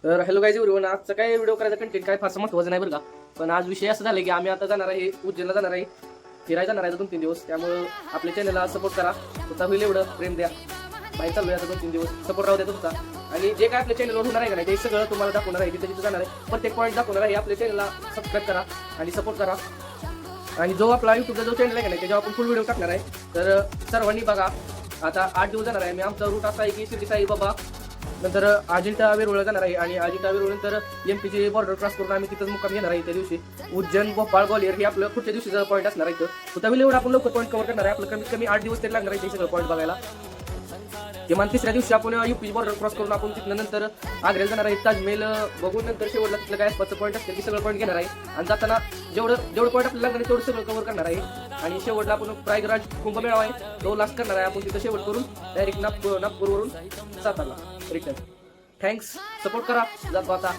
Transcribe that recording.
तर hello guys everyone, आजचा काय व्हिडिओ करायचा कंटेंट काय फार महत्त्वाचं नाही बरं का. पण आज विषय असं झाला की आम्ही आता जाणार आहे उज्जैनला, जाणार आहे फिरायला, जाणार आहे 2-3 दिवस. त्यामुळं आपल्या चॅनलला सपोर्ट करा, स्वतः होईल एवढं प्रेम द्या. बाहेर चालू आहे आता 2-3 दिवस, सपोर्ट राहू द्या तुमचा. आणि जे काय आपल्या चॅनलवर होणार आहे का नाही ते सगळं तुम्हाला दाखवणार आहे, तिथे जाणार आहे प्रत्येक पॉईंट दाखवणार आहे. आपल्या चॅनलला सबस्क्राईब करा आणि सपोर्ट करा. आणि जो आपला युट्यूबचा जो चॅनल आहे का नाही त्याच्यावर आपण फुल व्हिडिओ टाकणार आहे, तर सर्वांनी बघा. आता 8 दिवस जाणार आहे मी. आमचा रूट असा आहे की शिर्डी साईबाबा, नंतर अजिंठा वेरूळला जाणार आहे आणि अजिंठा वेरूळ नंतर एमपीची बॉर्डर क्रॉस करून आम्ही तिथंच मुक्काम घेणार आहे. त्या दिवशी उज्जैन, भोपाळ, ग्वालियर हे आपलं पुढच्या दिवशीचं पॉईंट असणार आहे. तर त्यावेळी एवढं आपण लवकर पॉईंट कव्हर करणार आहे. आपलं कमीत कमी 8 दिवस तरी लागणार आहे ते सगळं पॉईंट बघायला. किमान तिसऱ्या दिवशी आपण यूपी बॉर्डर क्रॉस करून आपण तिथं नंतर आग्र्याला जाणार आहे, ताजमहल बघून नंतर शेवटला तिथलं काय आसपासचं पॉईंट असतील की सगळं पॉईंट घेणार आहे. आणि जाताना जेवढं पॉईंट आपल्याला लागणार आहे तेवढं सगळं कव्हर करणार आहे. आणि शेवटला आपण प्रयागराज कुंभमेळा आहे तो लास्ट करणार आहे आपण तिथं शेवट करून डायरेक्ट नागपूरवरून सातारला रिटर्न. थँक्स, सपोर्ट करा. जातो आता.